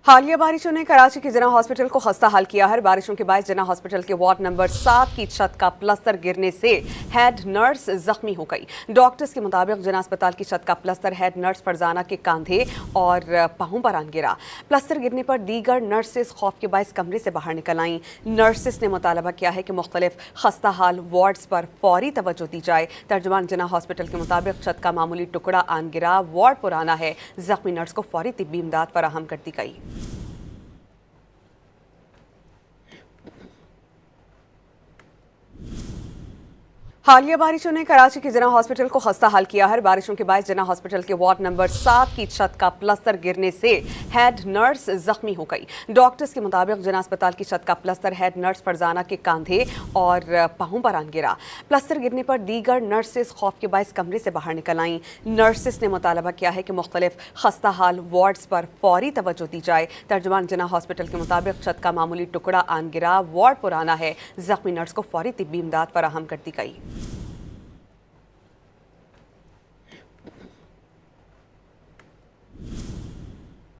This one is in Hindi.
हालिया बारिशों ने कराची के जना हॉस्पिटल को खस्ता हाल किया है। बारिशों के बाद जना हॉस्पिटल के वार्ड नंबर 7 की छत का प्लास्टर गिरने से हेड नर्स जख्मी हो गई। डॉक्टर्स के मुताबिक जना अस्पताल की छत का प्लास्टर हेड नर्स फरजाना के कंधे और पांवों पर आन गिरा। प्लास्टर गिरने पर दीगर नर्सेस खौफ के बायस कमरे से बाहर निकल आईं। नर्सेस ने मुतालबा किया है कि मुख्तलिफ खस्ता हाल वार्ड्स पर फौरी तवज्जो दी जाए। तर्जुमान जना हॉस्पिटल के मुताबिक छत का मामूली टुकड़ा आन गिरा, वार्ड पुराना है। जख्मी नर्स को फौरी तिब्बी इमदाद फराहम कर दी गई। हालिया बारिशों ने कराची के जना हॉस्पिटल को खस्ता हाल किया है। बारिशों के बाद जना हॉस्पिटल के वार्ड नंबर 7 की छत का प्लास्टर गिरने से हेड नर्स जख्मी हो गई। डॉक्टर्स के मुताबिक जना अस्पताल की छत का प्लास्टर हेड नर्स फरजाना के कंधे और पांवों पर आन गिरा। प्लास्टर गिरने पर दीगर नर्सेस खौफ के बायस कमरे से बाहर निकल आईं। नर्सेस ने मुतालबा किया है कि मुख्तलिफ खस्ता हाल वार्ड्स पर फौरी तवज्जो दी जाए। तर्जुमान जना हॉस्पिटल के मुताबिक छत का मामूली टुकड़ा आन गिरा, वार्ड पुराना है। जख्मी नर्स को फौरी तिब्बी इमदाद फराहम कर दी गई।